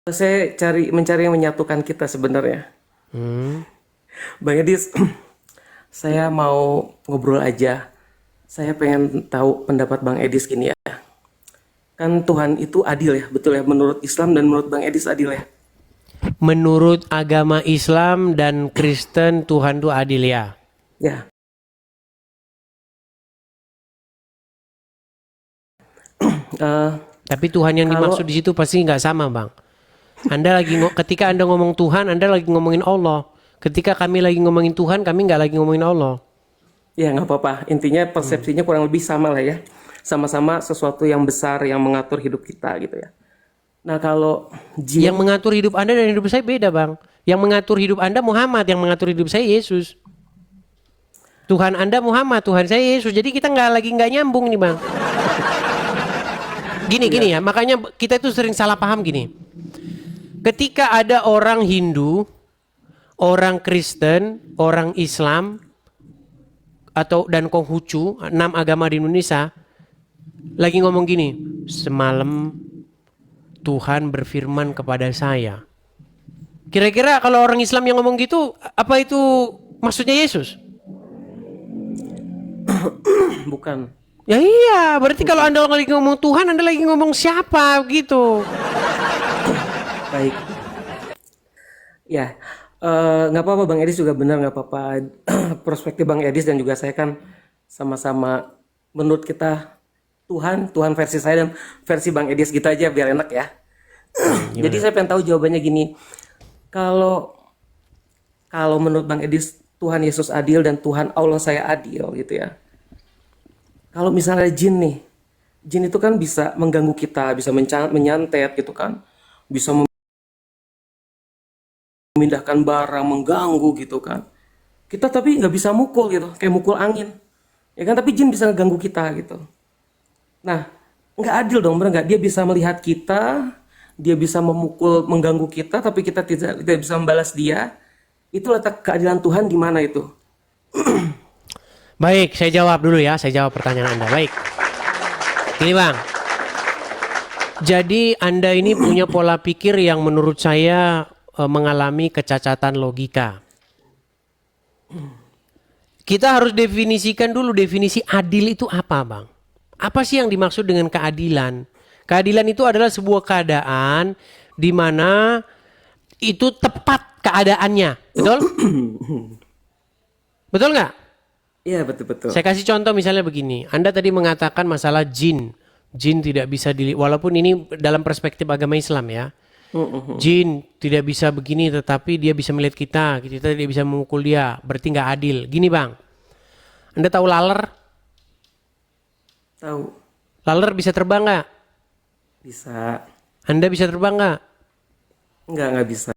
Saya mencari yang menyatukan kita sebenarnya. Hmm. Bang Edis, saya mau ngobrol aja. Saya pengen tahu pendapat Bang Edis gini ya. Kan Tuhan itu adil ya, betul ya? Menurut Islam dan menurut Bang Edis adil ya? Menurut agama Islam dan Kristen, Tuhan itu adil ya. Ya. Eh, Tapi Tuhan yang kalau dimaksud di situ pasti nggak sama, Bang. Ketika Anda ngomong Tuhan, Anda lagi ngomongin Allah. Ketika kami lagi ngomongin Tuhan, kami nggak lagi ngomongin Allah. ya nggak apa-apa. Intinya persepsinya kurang lebih sama lah ya. Sama-sama sesuatu yang besar yang mengatur hidup kita gitu ya. Nah kalau Yang jin, mengatur hidup Anda dan hidup saya beda, Bang. Yang mengatur hidup Anda Muhammad, yang mengatur hidup saya Yesus. Tuhan Anda Muhammad, Tuhan saya Yesus. Jadi kita nggak nyambung nih, Bang. Gini ya, makanya kita itu sering salah paham gini. Ketika ada orang Hindu, orang Kristen, orang Islam, dan Konghucu, 6 agama di Indonesia, lagi ngomong gini, semalam Tuhan berfirman kepada saya. Kira-kira kalau orang Islam yang ngomong gitu, apa itu maksudnya Yesus? bukan. Ya iya, berarti kalau Anda lagi ngomong Tuhan, Anda lagi ngomong siapa gitu. Baik. Ya, nggak apa-apa Bang Edis juga benar nggak apa-apa. Perspektif Bang Edis dan juga saya kan sama-sama menurut kita Tuhan versi saya dan versi Bang Edis gitu aja biar enak ya. Jadi saya pengen tahu jawabannya gini. Kalau kalau menurut Bang Edis Tuhan Yesus adil dan Tuhan Allah saya adil gitu ya. Kalau misalnya jin nih, jin itu kan bisa mengganggu kita, bisa menyantet gitu kan, bisa memindahkan barang, mengganggu gitu kan. Kita tapi nggak bisa mukul gitu, kayak mukul angin. Ya kan, tapi jin bisa ngeganggu kita gitu. Nah, nggak adil dong, bener nggak? Dia bisa melihat kita, dia bisa memukul, mengganggu kita, tapi kita tidak bisa membalas dia. Itu letak keadilan Tuhan di mana itu? Baik, saya jawab dulu ya. Saya jawab pertanyaan Anda. Baik. Ini Bang. Jadi Anda ini punya pola pikir yang menurut saya mengalami kecacatan logika. Kita harus definisikan dulu definisi adil itu apa, Bang? Apa sih yang dimaksud dengan keadilan? Keadilan itu adalah sebuah keadaan di mana itu tepat keadaannya. Betul? Betul nggak? Iya, betul-betul. Saya kasih contoh misalnya begini. Anda tadi mengatakan masalah jin. Jin tidak bisa dilihat. Walaupun ini dalam perspektif agama Islam ya. Jin tidak bisa begini tetapi dia bisa melihat kita. Kita tidak bisa memukul dia. Berarti nggak adil. Gini Bang. Anda tahu laler? Tahu, Laler bisa terbang nggak? bisa. Anda bisa terbang nggak? Nggak bisa.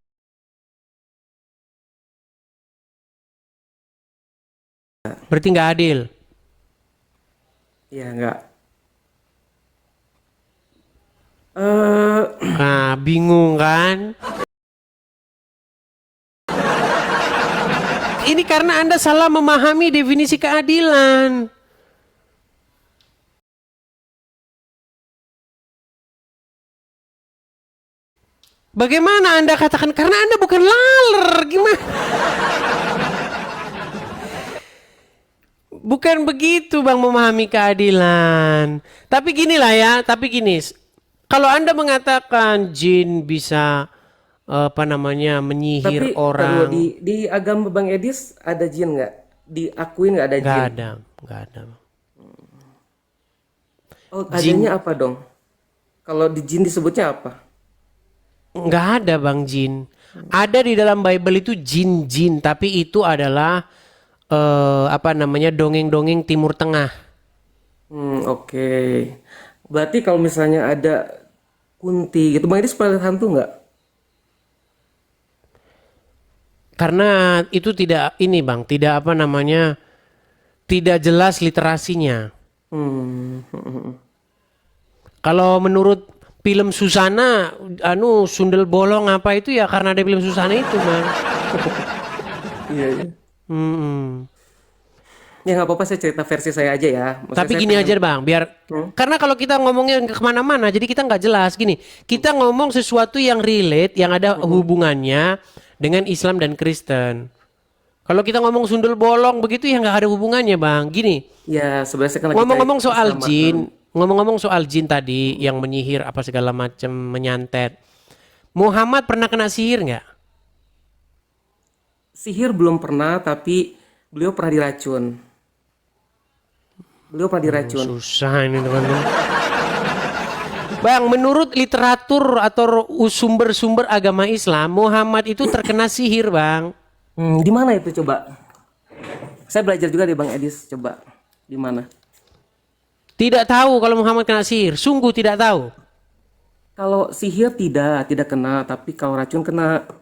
Berarti nggak adil. Ya, nggak. Eh, Nah, bingung kan? Ini karena Anda salah memahami definisi keadilan. Bagaimana Anda katakan? Karena Anda bukan laler. Gimana? Bukan begitu Bang memahami keadilan. Tapi ginilah ya, tapi gini. Kalau Anda mengatakan jin bisa menyihir tapi taruh orang, di agama Bang Edis ada jin nggak? Diakuin nggak ada nggak jin? ada, nggak ada. Oh, Jin adanya apa dong? Kalau di jin disebutnya apa? nggak ada Bang jin. Ada di dalam Bible itu jin-jin, tapi itu adalah dongeng-dongeng Timur Tengah. Oke. Berarti kalau misalnya ada Kunti gitu, Bang Edis pernah lihat hantu nggak? Karena itu tidak ini Bang, tidak jelas literasinya. Hmm. Kalau menurut film Susana, sundel bolong apa itu ya karena ada film Susana itu Bang. Iya, iya. Hmm. Ya nggak apa-apa, saya cerita versi saya aja ya. Maksudnya Tapi saya gini pengen- aja bang, biar karena kalau kita ngomongnya kemana-mana, jadi kita nggak jelas. Gini, kita ngomong sesuatu yang relate, yang ada hubungannya dengan Islam dan Kristen. Kalau kita ngomong sundul bolong begitu ya nggak ada hubungannya bang. Gini, Ya sebenarnya kan lagi ngomong-ngomong cari soal kesamaan. jin, ngomong-ngomong soal jin tadi yang menyihir apa segala macam menyantet. Muhammad pernah kena sihir nggak? Sihir belum pernah, tapi beliau pernah diracun. Beliau pernah diracun. Susah ini teman-teman. Bang, menurut literatur atau sumber-sumber agama Islam, Muhammad itu terkena sihir, Bang. Di mana itu coba? Saya belajar juga di Bang Edis, coba. Di mana? Tidak tahu kalau Muhammad kena sihir, sungguh tidak tahu. Kalau sihir tidak kena, tapi kalau racun kena.